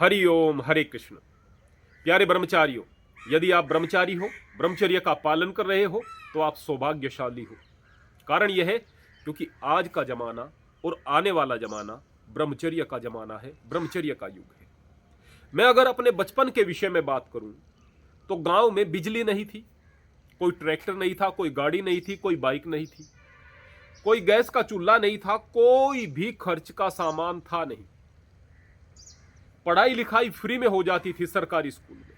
हरि ओम हरे कृष्ण। प्यारे ब्रह्मचारियों, यदि आप ब्रह्मचारी हो, ब्रह्मचर्य का पालन कर रहे हो तो आप सौभाग्यशाली हो। कारण यह है क्योंकि आज का जमाना और आने वाला जमाना ब्रह्मचर्य का जमाना है, ब्रह्मचर्य का युग है। मैं अगर अपने बचपन के विषय में बात करूं तो गांव में बिजली नहीं थी, कोई ट्रैक्टर नहीं था, कोई गाड़ी नहीं थी, कोई बाइक नहीं थी, कोई गैस का चूल्हा नहीं था, कोई भी खर्च का सामान था नहीं। पढ़ाई लिखाई फ्री में हो जाती थी सरकारी स्कूल में,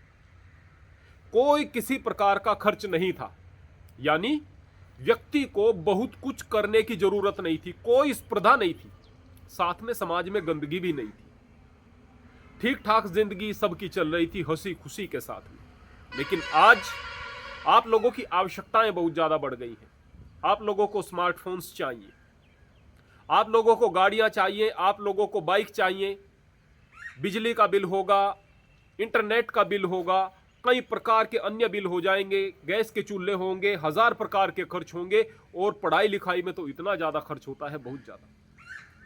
कोई किसी प्रकार का खर्च नहीं था। यानी व्यक्ति को बहुत कुछ करने की जरूरत नहीं थी, कोई स्पर्धा नहीं थी, साथ में समाज में गंदगी भी नहीं थी। ठीक ठाक जिंदगी सबकी चल रही थी, हंसी खुशी के साथ में। लेकिन आज आप लोगों की आवश्यकताएं बहुत ज्यादा बढ़ गई हैं। आप लोगों को स्मार्टफोन्स चाहिए, आप लोगों को गाड़ियां चाहिए, आप लोगों को बाइक चाहिए, बिजली का बिल होगा, इंटरनेट का बिल होगा, कई प्रकार के अन्य बिल हो जाएंगे, गैस के चूल्हे होंगे, 1000 प्रकार के खर्च होंगे। और पढ़ाई लिखाई में तो इतना ज्यादा खर्च होता है, बहुत ज्यादा।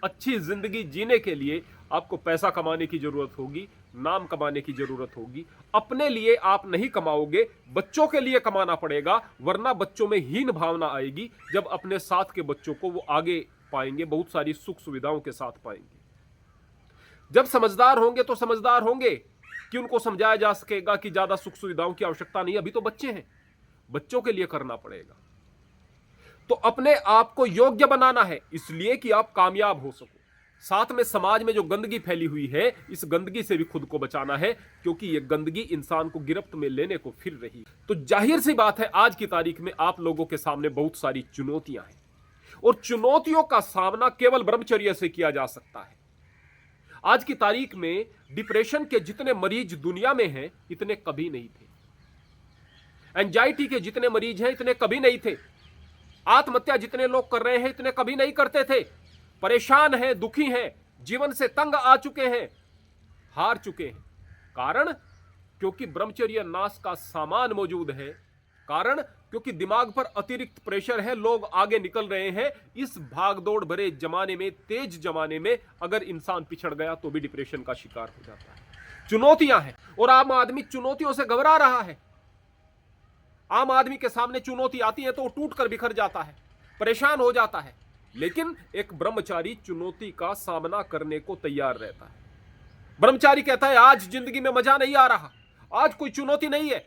अच्छी जिंदगी जीने के लिए आपको पैसा कमाने की जरूरत होगी, नाम कमाने की जरूरत होगी। अपने लिए आप नहीं कमाओगे, बच्चों के लिए कमाना पड़ेगा, वरना बच्चों में हीन भावना आएगी। जब अपने साथ के बच्चों को वो आगे पाएंगे, बहुत सारी सुख सुविधाओं के साथ पाएंगे। जब समझदार होंगे तो समझदार होंगे कि उनको समझाया जा सकेगा कि ज्यादा सुख सुविधाओं की आवश्यकता नहीं, अभी तो बच्चे हैं, बच्चों के लिए करना पड़ेगा। तो अपने आप को योग्य बनाना है, इसलिए कि आप कामयाब हो सको। साथ में समाज में जो गंदगी फैली हुई है, इस गंदगी से भी खुद को बचाना है, क्योंकि यह गंदगी इंसान को गिरफ्त में लेने को फिर रही। तो जाहिर सी बात है, आज की तारीख में आप लोगों के सामने बहुत सारी चुनौतियां हैं, और चुनौतियों का सामना केवल ब्रह्मचर्य से किया जा सकता है। आज की तारीख में डिप्रेशन के जितने मरीज दुनिया में हैं, इतने कभी नहीं थे। एंजाइटी के जितने मरीज हैं, इतने कभी नहीं थे। आत्महत्या जितने लोग कर रहे हैं, इतने कभी नहीं करते थे। परेशान हैं, दुखी हैं, जीवन से तंग आ चुके हैं, हार चुके हैं। कारण क्योंकि ब्रह्मचर्य नाश का सामान मौजूद है। कारण क्योंकि दिमाग पर अतिरिक्त प्रेशर है, लोग आगे निकल रहे हैं। इस भागदौड़ भरे जमाने में, तेज जमाने में अगर इंसान पिछड़ गया तो भी डिप्रेशन का शिकार हो जाता है। चुनौतियां हैं और आम आदमी चुनौतियों से घबरा रहा है। आम आदमी के सामने चुनौती आती है तो वो टूट कर बिखर जाता है, परेशान हो जाता है। लेकिन एक ब्रह्मचारी चुनौती का सामना करने को तैयार रहता है। ब्रह्मचारी कहता है, आज जिंदगी में मजा नहीं आ रहा, आज कोई चुनौती नहीं है।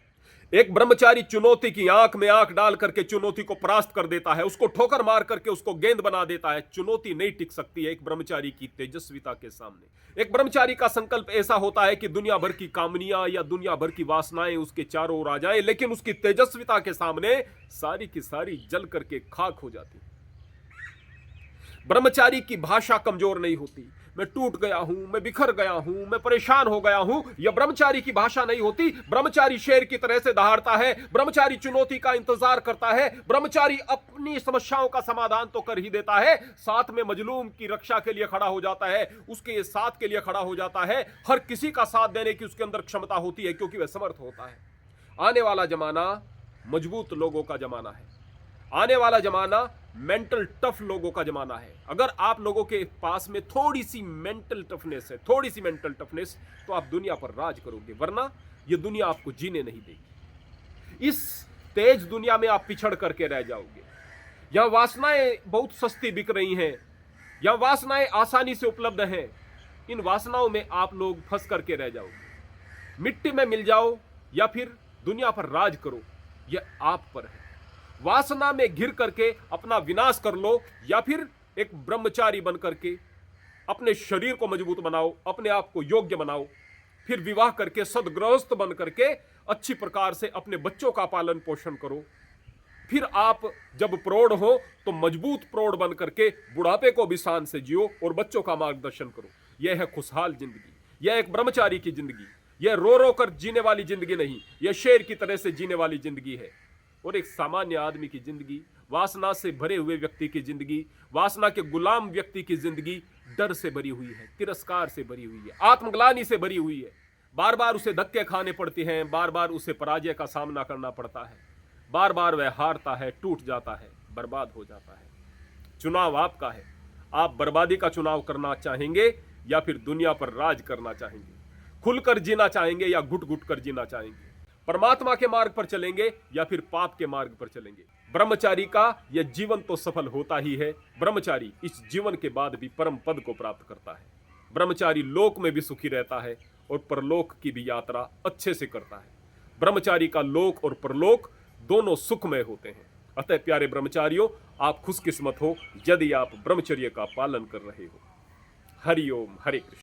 एक ब्रह्मचारी चुनौती की आंख में आंख डाल करके चुनौती को परास्त कर देता है, उसको ठोकर मार करके उसको गेंद बना देता है। चुनौती नहीं टिक सकती है एक ब्रह्मचारी की तेजस्विता के सामने। एक ब्रह्मचारी का संकल्प ऐसा होता है कि दुनिया भर की कामनियां या दुनिया भर की वासनाएं उसके चारों ओर आ जाए, लेकिन उसकी तेजस्विता के सामने सारी की सारी जल करके खाक हो जाती। ब्रह्मचारी की भाषा कमजोर नहीं होती। मैं टूट गया हूं, मैं बिखर गया हूं, मैं परेशान हो गया हूं, यह ब्रह्मचारी की भाषा नहीं होती। ब्रह्मचारी शेर की तरह से दहाड़ता है, ब्रह्मचारी चुनौती का इंतजार करता है, ब्रह्मचारी अपनी समस्याओं का समाधान तो कर ही देता है, साथ में मजलूम की रक्षा के लिए खड़ा हो जाता है, उसके साथ के लिए खड़ा हो जाता है। हर किसी का साथ देने की उसके अंदर क्षमता होती है, क्योंकि वह समर्थ होता है। आने वाला जमाना मजबूत लोगों का जमाना है। आने वाला जमाना मेंटल टफ लोगों का जमाना है। अगर आप लोगों के पास में थोड़ी सी मेंटल टफनेस है, थोड़ी सी मेंटल टफनेस, तो आप दुनिया पर राज करोगे, वरना यह दुनिया आपको जीने नहीं देगी। इस तेज दुनिया में आप पिछड़ करके रह जाओगे। यहां वासनाएं बहुत सस्ती बिक रही हैं, यहां वासनाएं आसानी से उपलब्ध हैं। इन वासनाओं में आप लोग फंस करके रह जाओगे। मिट्टी में मिल जाओ या फिर दुनिया पर राज करो, यह आप पर है। वासना में घिर करके अपना विनाश कर लो, या फिर एक ब्रह्मचारी बन करके अपने शरीर को मजबूत बनाओ, अपने आप को योग्य बनाओ, फिर विवाह करके सदगृहस्थ बन करके अच्छी प्रकार से अपने बच्चों का पालन पोषण करो। फिर आप जब प्रौढ़ हो तो मजबूत प्रौढ़ बन करके बुढ़ापे को भी शान से जियो और बच्चों का मार्गदर्शन करो। यह है खुशहाल जिंदगी, यह एक ब्रह्मचारी की जिंदगी। यह रो रो कर जीने वाली जिंदगी नहीं, यह शेर की तरह से जीने वाली जिंदगी है। और एक सामान्य आदमी की जिंदगी, वासना से भरे हुए व्यक्ति की जिंदगी, वासना के गुलाम व्यक्ति की जिंदगी डर से भरी हुई है, तिरस्कार से भरी हुई है, आत्मग्लानि से भरी हुई है। बार बार उसे धक्के खाने पड़ते हैं, बार बार उसे पराजय का सामना करना पड़ता है, बार बार वह हारता है, टूट जाता है, बर्बाद हो जाता है। चुनाव आपका है। आप बर्बादी का चुनाव करना चाहेंगे या फिर दुनिया पर राज करना चाहेंगे? खुलकर जीना चाहेंगे या घुट घुट कर जीना चाहेंगे, परमात्मा के मार्ग पर चलेंगे या फिर पाप के मार्ग पर चलेंगे। ब्रह्मचारी का यह जीवन तो सफल होता ही है, ब्रह्मचारी इस जीवन के बाद भी परम पद को प्राप्त करता है। ब्रह्मचारी लोक में भी सुखी रहता है और परलोक की भी यात्रा अच्छे से करता है। ब्रह्मचारी का लोक और परलोक दोनों सुखमय होते हैं। अतः प्यारे ब्रह्मचारियों, आप खुशकिस्मत हो यदि आप ब्रह्मचर्य का पालन कर रहे हो। हरि ओम, हरे कृष्ण।